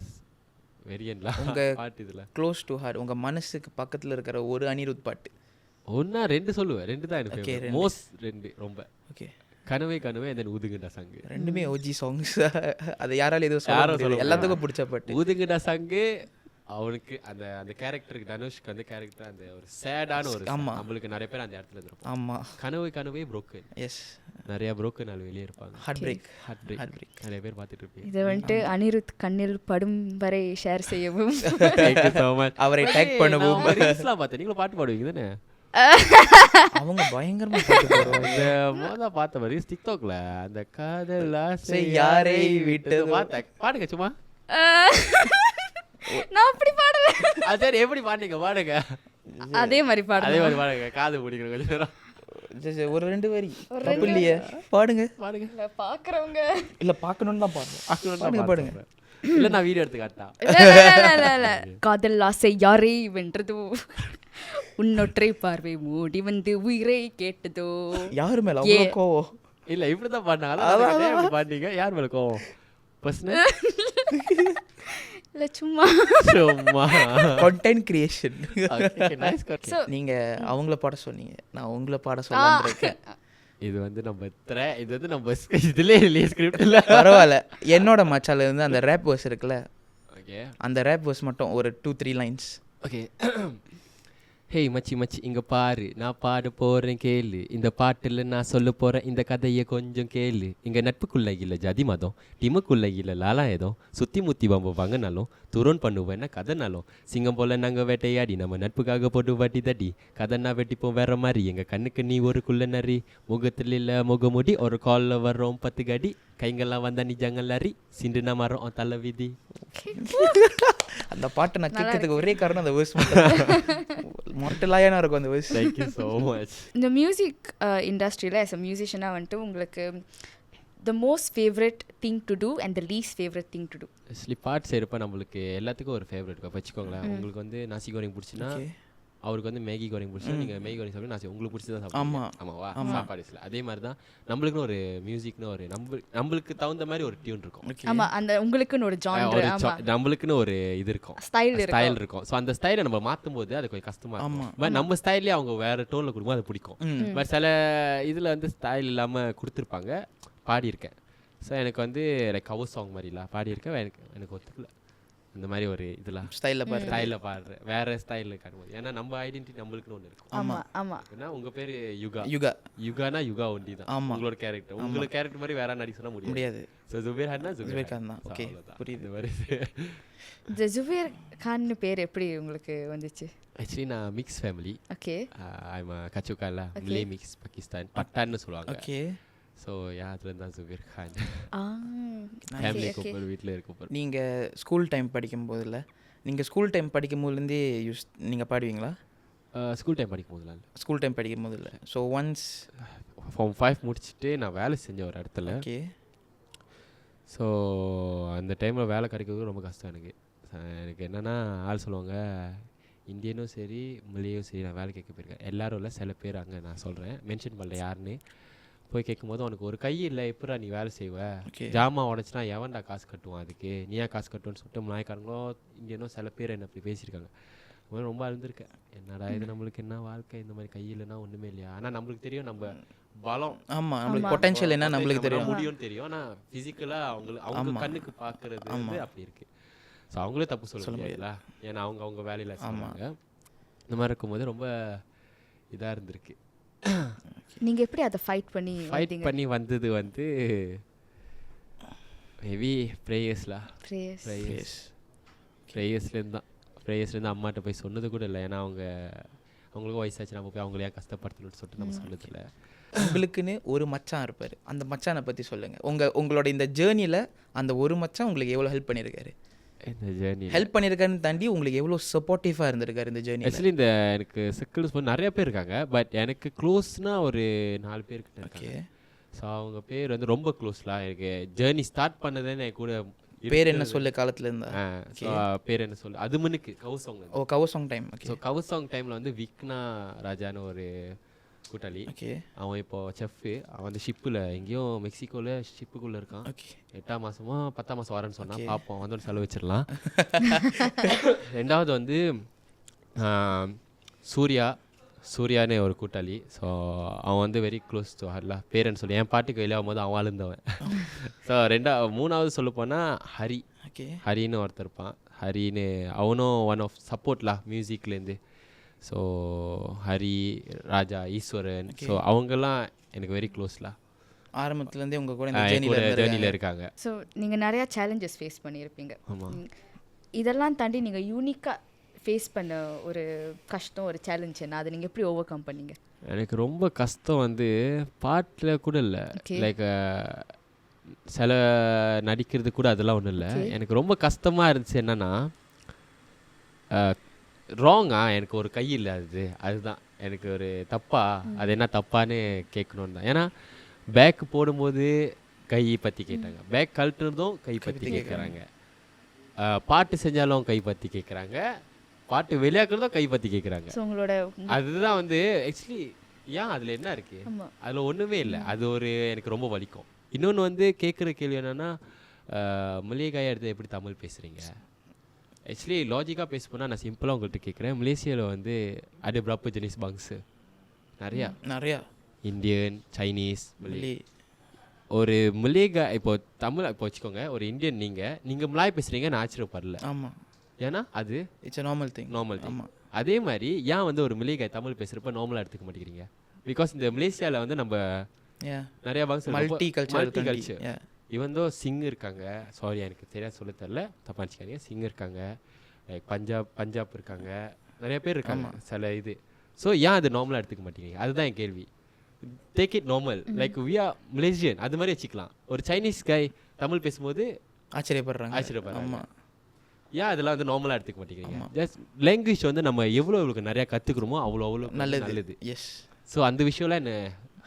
வெரியன்ல. உங்கள் பாட்டு இதில் க்ளோஸ் டு ஹார்ட், உங்கள் மனசுக்கு பக்கத்தில் இருக்கிற ஒரு அனிருத் பாட்டு? ஒன்றா ரெண்டு சொல்லுவேன். ரெண்டு தான் எனக்கு மோஸ்ட், ரெண்டு ரொம்ப. ஓகே, கனவே கனவே தென் ஊதுங்கடா சாங்கு. ரெண்டுமே ஓஜி சாங்ஸ். அது யாராலும் எதுவும் சொல்ல, எல்லாத்துக்கும் பிடிச்ச பாட்டு. ஊதுங்கடா சாங்கு அவனுக்கு அந்த அந்த கேரக்டருக்கு, தனுஷ்க்கு அந்த கேரக்டர் அந்த ஒரு சேடான ஒரு, நம்மளுக்கு நிறைய பேர் அந்த இடத்துல இருந்திருப்போம். ஆமாம், கனவே கனவே ப்ரோக்கன். எஸ், நிறைய ப்ரோக்கன் ஆள் வெளியே இருப்பாங்க. ஹார்ட் பிரேக் நிறைய பேர் பார்த்துட்டு இருப்பீங்க. இதை வந்துட்டு அனிருத் கண்ணில் படும் வரை ஷேர் செய்யவும், அவரை டேக் பண்ணவும். பார்த்தேன். நீங்களும் பாட்டு பாடுவீங்க தானே? அவங்க பயங்கரமா பார்த்த மாதிரி டிக்டாக்ல அந்த காதல் ஆசை யாரை விட்டு பாடுங்க சும்மா. நான் அப்படி பாடல. சரி, எப்படி பாடுங்க? பாடுங்க அதே மாதிரி பாடுங்க. காது பிடிக்கிற கொஞ்சம் நேரம் ஒரு ரெண்டு வரி இல்லையே, பாடுங்க. பாக்குறவங்க இல்ல பாக்கணும்னு தான் பாடுங்க. பாடுங்க. இல்ல நான் வீடியோ எடுத்து காட்டா. காதல் ஆசை யாரை வென்றதோ, உன்னொற்றை பார்வை மூடி வந்து உயிரை கேட்டதோ. யாரு மேல அவ்வளோ கோவம்? இல்ல இப்படிதான் பாடினாங்க. பாட்டீங்க யார் மேல கோவம்? இல்ல சும்மா கண்டென்ட் கிரியேஷன். நீங்க அவங்கள பாட சொன்னீங்க, நான் உங்களை பாட சொல்லலாம்னு இருக்கேன். இது வந்து நம்ம இதுலயே இல்லையே ஸ்கிரிப்ட் இல்ல. பரவாயில்ல, என்னோட மச்சால இருந்து அந்த ரேப் வேர்ஸ் இருக்குல்ல, அந்த ரேப் வேர்ஸ் மட்டும் ஒரு 2-3 லைன்ஸ். ஓகே. ஹேய் மச்சி மச்சி இங்கே பாரு, நான் பாட போகிறேன் கேளு. இந்த பாட்டில் நான் சொல்ல போகிறேன் இந்த கதையை கொஞ்சம் கேளு. இங்கே நட்புக்குள்ளே இல்லை ஜாதி மதம், டிமுக்குள்ளே இல்லை லாலாயதம், சுற்றி முத்தி வம்ப வாங்கினாலும் துரோன் பண்ணுவேன்னா கதைனாலும் சிங்கம் போல் நாங்கள் வேட்டையாடி நம்ம நட்புக்காக போட்டு வாட்டி தட்டி கதைன்னா வெட்டிப்போம் வேற மாதிரி. எங்கள் கண்ணுக்கு நீ ஒரு குள்ள நரி, முகத்தில் இல்லை முகமுடி, ஒரு காலில் வர்றோம் 10 கடி, கைங்கெல்லாம் வந்தா நீ ஜங்கல்லாரி, சிண்டுனா மரம் தலை விதி. அந்த பாட்டை நான் கேட்கறதுக்கு ஒரே காரணம் அந்த வேர்ஸ் மட்டும். மொட்டலாயான இருக்கும் அந்த verse. Thank you so much. இந்த மியூசிக் இண்டஸ்ட்ரியில் ஆஸ் அ மியூசிஷியனாக வந்துட்டு உங்களுக்கு the most favorite thing to do and the least favorite thing to do? Actually பாட்டு செய்கிறப்ப நம்மளுக்கு எல்லாத்துக்கும் ஒரு ஃபேவரட் இருக்கும். வச்சுக்கோங்களேன், உங்களுக்கு வந்து நாசி கோரிங் பிடிச்சின்னா அவருக்கு வந்து மேகி கோரிங் பிடிச்சா நீங்கள் மேகி கோரிங் சாப்பிட்டு நான் உங்களுக்கு பிடிச்சி தான் சாப்பிடுவோம். ஆமாவா? சாப்பாடு இல்லை. அதே மாதிரி தான் நம்மளுக்குன்னு ஒரு மியூசிக்னு ஒரு நம்மளுக்கு தகுந்த மாதிரி ஒரு டியூன் இருக்கும். ஆமாம், அந்த உங்களுக்குன்னு ஒரு ஜானர், நம்மளுக்குன்னு ஒரு இது இருக்கும், ஸ்டைல் இருக்கும். ஸோ அந்த ஸ்டைலை நம்ம மாற்றும் போது அது கொஞ்சம் கஷ்டமாக இருக்கும். பட் நம்ம ஸ்டைல்லேயே அவங்க வேறு டோனில் கொடுக்கும், அது பிடிக்கும். பட் சில இதில் வந்து ஸ்டைல் இல்லாமல் கொடுத்துருப்பாங்க. பாடியிருக்கேன். ஸோ எனக்கு வந்து லைக் கவர் சாங் மாதிரிலாம் பாடியிருக்கேன். எனக்கு ஒத்துக்கல இந்த மாதிரி ஒரு இதெல்லாம் ஸ்டைலில் பாடுறேன், வேறு ஸ்டைலில் காட்டும்போது. ஏன்னா நம்ம ஐடென்டிட்டி நம்மளுக்குன்னு ஒன்று இருக்கும். ஆமாம் ஆமாம். ஏன்னா உங்கள் பேர் யுகானா யுகா ஒண்டி தான். ஆமாம், உங்களோட கேரக்டர் உங்களுக்கு கேரக்டர் மாதிரி வேற நடிக்க சொன்னால் முடியாது. ஸோ ஜுபேர் ஹான்னா ஜுபேர் கான் தான். ஓகே, புரியுது. வருது. இந்த ஜுபேர் கான் பேர் எப்படி உங்களுக்கு வந்துச்சு? ஆக்சுவலி நான் மிக்ஸ் ஃபேமிலி. ஓகே, ஐம் கச்சுக்கால மிலே மிக்ஸ் பாகிஸ்தான் பட்டான்னு சொல்லுவாங்க. ஓகே. ஸோ அதுலேருந்து தான் ஜுபேர் கான். ஃபேமிலி கப்பல் வீட்டில் இருக்கும். நீங்கள் ஸ்கூல் டைம் படிக்கும்போது இல்லை, நீங்கள் ஸ்கூல் டைம் படிக்கும்போதுலேருந்தே நீங்கள் பாடுவீங்களா? ஸ்கூல் டைம் படிக்கும்போதுல இல்லை, ஸ்கூல் டைம் படிக்கும்போது இல்லை. ஸோ ஒன்ஸ் ஃபார்ம் 5 முடிச்சுட்டு நான் வேலை செஞ்ச ஒரு இடத்துல. ஓகே. ஸோ அந்த டைமில் வேலை கிடைக்கிறது ரொம்ப கஷ்டம் எனக்கு. எனக்கு என்னென்னா ஆள் சொல்லுவாங்க, இந்தியனும் சரி மலேயும் சரி நான் வேலை கேட்க போயிருக்கேன். எல்லாரும் இல்லை, சில பேர் அங்கே நான் சொல்கிறேன், மென்ஷன் பண்ணல யாருன்னு. போய் கேட்கும்போது உனக்கு ஒரு கை இல்லை, எப்படா நீ வேலை செய்வ, ஜாமான் உடச்சுனா எவன்டா காசு கட்டுவான், அதுக்கு நீயா காசு கட்டுவோன்னு சொல்லிட்டு மலாய்க்காரங்களும் இந்தியனும் சில பேர் என்ன அப்படி பேசியிருக்காங்க. ரொம்ப அழுந்திருக்கேன். என்னடா இது, நம்மளுக்கு என்ன வாழ்க்கை, இந்த மாதிரி கை இல்லைன்னா ஒன்றுமே இல்லையா. ஆனால் நம்மளுக்கு தெரியும் நம்ம பலம், ஆமாம், நம்மளுக்கு பொட்டன்ஷியல் என்ன நம்மளுக்கு தெரியும், முடியும்னு தெரியும். ஆனால் ஃபிசிக்கலாக அவங்க கண்ணுக்கு பார்க்கறது வந்து அப்படி இருக்குது. ஸோ அவங்களே தப்பு சொல்ல முடியாதுல்ல, ஏன்னா அவங்க வேலையில் செய்வாங்க. இந்த மாதிரி இருக்கும்போது ரொம்ப இதாக இருந்திருக்கு. நீங்கள் எப்படி அதை ஃபைட் பண்ணி வந்தது வந்து ஹெவி ப்ரேயர்ஸ்லாம். ப்ரேயர்ஸ்லேருந்து தான், ப்ரேயர்ஸ்லேருந்து அம்மாட்ட போய் சொன்னது கூட இல்லை. ஏன்னா அவங்களுக்கும் வயசாச்சு, நம்ம போய் அவங்களே கஷ்டப்படுத்தணும்னு சொல்லிட்டு நம்ம சொன்னதில்லை. உங்களுக்குன்னு ஒரு மச்சான் இருப்பார், அந்த மச்சானை பற்றி சொல்லுங்கள். உங்களோட இந்த ஜேர்னியில் அந்த ஒரு மச்சான் உங்களுக்கு எவ்வளோ ஹெல்ப் பண்ணியிருக்காரு? இந்த ஜேர்னி ஹெல்ப் பண்ணியிருக்காருன்னு தாண்டி உங்களுக்கு எவ்வளோ சப்போர்ட்டிவாக இருந்திருக்காரு இந்த ஜேர்னி? ஆக்சுவலி இந்த எனக்கு சிக்கிள்ஸ் நிறைய பேர் இருக்காங்க, பட் எனக்கு க்ளோஸ்னால் ஒரு 4 பேர்கிட்ட இருக்காங்க. ஸோ அவங்க பேர் வந்து ரொம்ப க்ளோஸ்லாம் எனக்கு. ஜேர்னி ஸ்டார்ட் பண்ணதுன்னு என் கூட பேர் என்ன சொல்லு காலத்துல இருந்தா? பேர் என்ன சொல்லு, அது முன்னுக்கு கவுசாங். கவுசாங் டைம். ஸோ கவுசாங் டைமில் வந்து விக்னா ராஜான்னு ஒரு கூட்டாளி, அவன் இப்போ செஃப்பு. அவன் வந்து ஷிப்பில் எங்கேயும் மெக்சிகோவில் ஷிப்புக்குள்ளே இருக்கான். 8ஆம் மாதமோ 10ஆம் மாதம் வரேன்னு சொன்னான். பார்ப்போம், வந்து செலவு வச்சிடலாம். ரெண்டாவது வந்து சூர்யான்னு ஒரு கூட்டாளி. ஸோ அவன் வந்து வெரி க்ளோஸ் டு ஹர்லா, பேரன்னு சொல்லி என் பாட்டுக்கு வெளியாகும் போது அவன் அழுந்தவன். ஸோ மூணாவது சொல்ல போனால் ஹரின்னு ஒருத்தர் இருப்பான். ஹரின்னு அவனும் ஒன் ஆஃப் சப்போர்ட்லா மியூசிக்லேருந்து. ஸோ ஹரி, ராஜா, ஈஸ்வரன், ஸோ அவங்கெல்லாம் எனக்கு வெரி க்ளோஸ்லாம். ஆரம்பத்துலேருந்தே உங்கள் கூட ஜேர்னியில் இருக்காங்க. ஸோ நீங்கள் நிறையா சேலஞ்சஸ் ஃபேஸ் பண்ணியிருப்பீங்க. ஆமாம். இதெல்லாம் தாண்டி நீங்கள் யூனிக்காக ஃபேஸ் பண்ண ஒரு கஷ்டம், ஒரு சேலஞ்ச் என்ன, அதை நீங்கள் எப்படி ஓவர் கம் பண்ணீங்க? எனக்கு ரொம்ப கஷ்டம் வந்து பாட்டில் கூட இல்லை, லைக் சில நடிக்கிறது கூட அதெல்லாம் ஒன்றும் இல்லை. எனக்கு ரொம்ப கஷ்டமாக இருந்துச்சு என்னென்னா, ராங்கா எனக்கு ஒரு கை இல்லை, அதுதான் எனக்கு ஒரு தப்பா, அது என்ன தப்பான்னு கேட்கணுன்னு தான். ஏன்னா பேக் போடும்போது கை பற்றி கேட்டாங்க, பேக் கழட்டுறதும் கை பற்றி கேட்குறாங்க, பாட்டு செஞ்சாலும் கை பற்றி கேட்குறாங்க, பாட்டு வெளியாக்குறதும் கை பற்றி கேட்குறாங்க. அதுதான் வந்து ஆக்சுவலி ஏன் அதில் என்ன இருக்குது, அதில் ஒன்றுமே இல்லை. அது எனக்கு ரொம்ப வலிக்கும். இன்னொன்று வந்து கேட்குற கேள்வி என்னென்னா, மலேகாயா எடுத்து எப்படி தமிழ் பேசுகிறீங்க? ஆக்சுவலி லாஜிக்காக பேச போனால் நான் சிம்பிளாக உங்கள்கிட்ட கேட்குறேன், மலேசியாவில் வந்து அது பிரப்ப ஜெனிஸ் பங்க்ஸு நிறையா இந்தியன், சைனீஸ், மலே. ஒரு மலேகா இப்போ தமிழ் இப்போ வச்சுக்கோங்க, ஒரு இந்தியன் நீங்கள் மலாய் பேசுகிறீங்க, நான் ஆச்சரியப்படல. ஆமாம், ஏன்னா அது இட்ஸ் நார்மல் திங். ஆமாம். அதே மாதிரி ஏன் வந்து ஒரு மலேகாய் தமிழ் பேசுகிறப்ப நார்மலாக எடுத்துக்க மாட்டேங்கிறீங்க? பிகாஸ் இந்த மலேசியாவில் வந்து நம்ம நிறையா பங்க்ஸ் மல்டி கல்ச்சர். இவன் தான் சிங் இருக்காங்க, சாரி எனக்கு சரியாக சொல்ல தெரில, தப்பா நினச்சிக்காதீங்க. சிங் இருக்காங்க, லைக் பஞ்சாப் இருக்காங்க, நிறைய பேர் இருக்காங்க சில இது. ஸோ ஏன் அது நார்மலாக எடுத்துக்க மாட்டேங்கிறீங்க? அதுதான் என் கேள்வி. Take it normal, like we are Malaysian, அது மாதிரி வச்சுக்கலாம். ஒரு சைனீஸ் கை தமிழ் பேசும்போது ஆச்சரியப்படுறாங்க. ஏன் அதெல்லாம் வந்து நார்மலாக எடுத்துக்க மாட்டேங்கிறீங்க? ஜஸ்ட் லாங்குவேஜ் வந்து நம்ம எவ்வளோ நிறையா கற்றுக்குறோமோ அவ்வளோ நல்லது. எஸ். ஸோ அந்த விஷயம்லாம் என்ன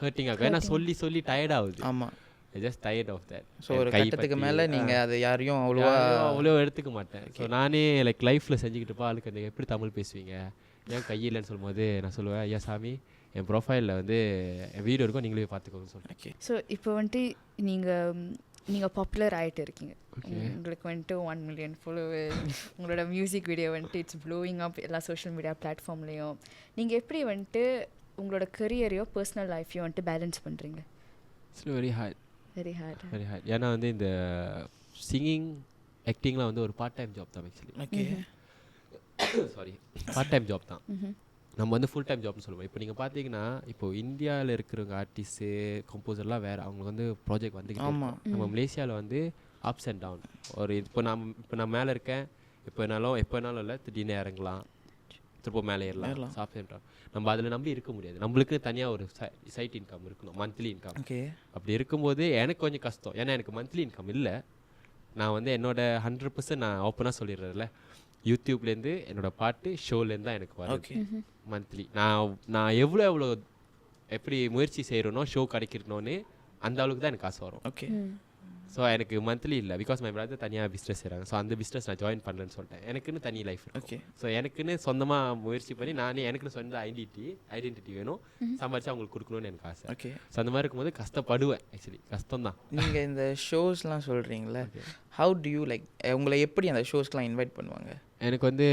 ஹர்ட்டிங் ஆகும், ஏன்னா சொல்லி டயர்ட் ஆகுது. ஆமாம், just tired of that. So ஒரு கட்டத்துக்கு மேலே நீங்கள் அதை யாரையும் அவ்வளோ எடுத்துக்க மாட்டேன். ஸோ நானே லைக் லைஃப்பில் செஞ்சுக்கிட்டுப்பா ஆளுக்கு நீங்கள் எப்படி தமிழ் பேசுவீங்க, ஏன் கையில்லைன்னு சொல்லும்போது நான் சொல்லுவேன், ஐயா சாமி என் ப்ரொஃபைலில் வந்து என் வீடியோ இருக்கும், நீங்களே பார்த்துக்கோங்கன்னு சொல்லிட்டேன். ஸோ இப்போ வந்துட்டு நீங்கள் பாப்புலர் ஆகிட்டு இருக்கீங்க, உங்களுக்கு வந்துட்டு 1 மில்லியன் ஃபாலோவர், உங்களோட மியூசிக் வீடியோ வந்துட்டு இட்ஸ் ப்ளோயிங் அப் எல்லா சோஷியல் மீடியா பிளாட்ஃபார்ம்லேயும். நீங்கள் எப்படி வந்துட்டு உங்களோட கரியரையோ பர்சனல் லைஃப்பையும் வந்துட்டு பேலன்ஸ் பண்ணுறீங்க? It's very hard. ஏன்னா வந்து இந்த சிங்கிங் ஆக்டிங்லாம் வந்து ஒரு பார்ட் டைம் ஜாப் தான் actually. Sorry, part time job தான். நம்ம வந்து ஃபுல் டைம் ஜாப்னு சொல்லுவோம். இப்போ நீங்கள் பார்த்தீங்கன்னா இப்போ இந்தியாவில் இருக்கிறவங்க ஆர்டிஸ்ட்டு கம்போசர்லாம் வேறு, அவங்களுக்கு வந்து ப்ராஜெக்ட் வந்துக்கிட்டே இருக்கும். நம்ம மலேசியாவில் வந்து அப்ஸ் அண்ட் டவுன். ஒரு இப்போ நான் மேலே இருக்கேன், எப்போனாலும் இல்லை, திடீர்னு இறங்கலாம், திருப்ப மேலே ஏறலாம், சாஃப்ட் அண்ட் டவுன். நம்ம அதில் நம்பி இருக்க முடியாது. நம்மளுக்கு தனியாக ஒரு சைட் இன்கம் இருக்கணும், மந்த்லி இன்கம். அப்படி இருக்கும்போது எனக்கு கொஞ்சம் கஷ்டம், ஏன்னா எனக்கு மந்த்லி இன்கம் இல்லை. நான் வந்து என்னோட 100% நான் ஓப்பனாக சொல்லிடுறதில்ல, யூடியூப்லேருந்து என்னோடய பாட்டு ஷோலேருந்து தான் எனக்கு வரும் மந்த்லி. நான் எவ்வளோ எப்படி முயற்சி செய்கிறனோ ஷோ கிடைக்கிறனோன்னு அந்த அளவுக்கு தான் எனக்கு காசு வரும். ஸோ எனக்கு மந்த்லி இல்லை, பிகாஸ் மை பிரதர் தனியாக பிஸ்னஸ் செய்கிறாங்க. ஸோ அந்த பிஸ்னஸ் நான் ஜாயின் பண்ணுறேன்னு சொல்லிட்டேன். எனக்குன்னு தனி லைஃப் Okay. இருக்கும். ஸோ எனக்குன்னு சொந்தமாக முயற்சி பண்ணி நானே எனக்குன்னு சொந்த ஐடென்டிட்டி வேணும், சம்பாரிச்சு அவங்களுக்கு கொடுக்கணும்னு எனக்கு ஆசை. ஓகே. ஸோ அந்த மாதிரி இருக்கும்போது கஷ்டப்படுவேன். ஆக்சுவலி கஷ்டம் தான். நீங்கள் இந்த ஷோஸ்லாம் சொல்கிறீங்களே, ஹவு டு யூ லைக் உங்களை எப்படி அந்த ஷோஸ்க்கெலாம் இன்வைட் பண்ணுவாங்க? எனக்கு வந்து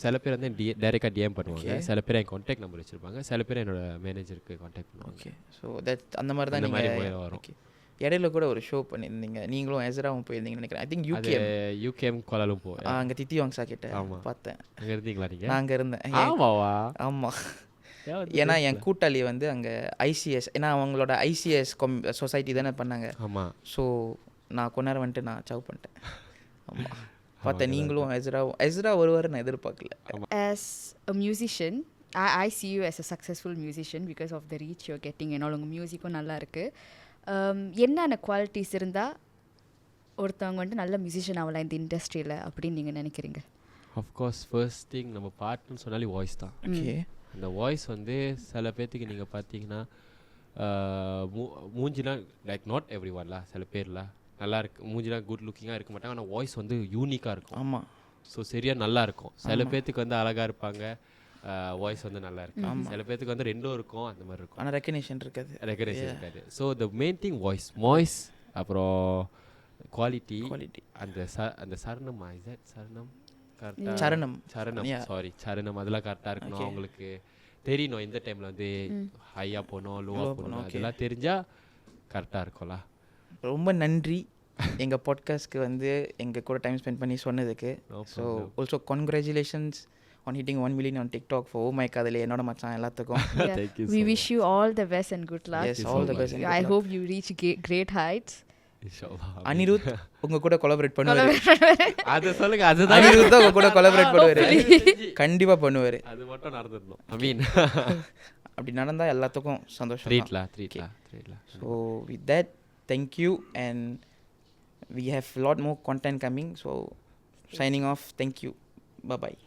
சில பேர் வந்து டைரெக்டாக டிஎம் பண்ணுவாங்க, சில பேர் என் கான்டாக்ட் நம்பர் வச்சுருப்பாங்க, சில பேர் என்னோட மேனேஜருக்கு கான்டாக்ட் பண்ணுவாங்க. ஓகே. ஸோ தட் அந்த மாதிரி தான் அந்த மாதிரி நீங்கள் வரும். ஓகே. இடையில கூட ஒரு ஷோ பண்ணியிருந்தீங்க, நீங்களும் எஸ்ராவும் போயிருந்தீங்கன்னு நினைக்கிறேன். ஐ திங்க் யூகேஎம் கோலாலும்பூர் அங்கே தித்தி வாங்ஸா கிட்ட பார்த்தேன். அங்கே இருந்தீங்களா நீங்கள்? நான் அங்கே இருந்தேன். ஆமாவா? ஆமாம். ஏன்னா என் கூட்டாளி வந்து அங்கே ஐசிஎஸ், ஏன்னா அவங்களோட ஐசிஎஸ் சொசைட்டி தானே பண்ணாங்க. ஆமாம். ஸோ நான் கொஞ்ச நேரம் வந்துட்டு நான் சவ் பண்ணிட்டேன். ஆமாம். பார்த்தேன் நீங்களும் எஸ்ரா ஒருவர் நான் எதிர்பார்க்கல. As a musician, I see you as a successful musician because of the reach you're getting and all. உங்கள் மியூசிக்கும் நல்லா இருக்குது. என்னென்ன குவாலிட்டிஸ் இருந்தால் ஒருத்தவங்க வந்துட்டு நல்ல மியூசிஷியன் ஆகலாம் இந்த இண்டஸ்ட்ரியில் அப்படின்னு நீங்கள் நினைக்கிறீங்க? ஆஃப்கோர்ஸ் ஃபர்ஸ்ட் திங் நம்ம பாட்டுன்னு சொன்னாலே வாய்ஸ் தான். ஓகே. அந்த வாய்ஸ் வந்து சில பேர்த்துக்கு நீங்கள் பார்த்தீங்கன்னா மூஞ்சிலாம் லைக் நாட் எவ்ரி ஒன்லாம், சில பேர்லாம் நல்லா இருக்கு, மூஞ்சிலாம் குட் லுக்கிங்காக இருக்க மாட்டாங்க, ஆனால் வாய்ஸ் வந்து யூனிக்காக இருக்கும். ஆமாம். ஸோ சரியாக நல்லா இருக்கும். சில பேர்த்துக்கு வந்து அழகாக இருப்பாங்க, வாய்ஸ் வந்து நல்லா இருக்கு. சில பேர்த்துக்கு வந்து ரெண்டும் இருக்கும், அந்த மாதிரி இருக்கும். ஆனால் ரெக்கக்னிஷன் இருக்காது. So the main thing voice, அப்புறம் குவாலிட்டி, அந்த சரணம் கரெக்டாக சரணம் அதெல்லாம் கரெக்டாக இருக்கணும். அவங்களுக்கு தெரியணும் எந்த டைமில் வந்து ஹையாக போகணும், லோவாக போகணும், அதெல்லாம் தெரிஞ்சால் கரெக்டாக இருக்கும்ல. ரொம்ப நன்றி எங்கள் பாட்காஸ்ட்க்கு வந்து எங்கள் கூட டைம் ஸ்பெண்ட் பண்ணி சொன்னதுக்கு. So also congratulations on hitting 1 million on TikTok for Oh My Kadale என்னோட மச்சான் எல்லாத்துக்கும். We wish you all the best and good luck. Yes, all the best. I hope you reach great heights. Anirudh உங்க கூட collaborate பண்ணுவாரு. அது சொல்லுங்க. அதுதான் அனிருத் தான் உங்க கூட கொலாபரேட் பண்ணுவாரு. கண்டிப்பா பண்ணுவாரு. அது மட்டும் நடந்துடணும். I mean அப்படி நடந்தா எல்லாத்துக்கும் சந்தோஷம். ட்ரீட்ல. So with that, thank you and we have a lot more content coming. So signing off. Thank you. Bye bye.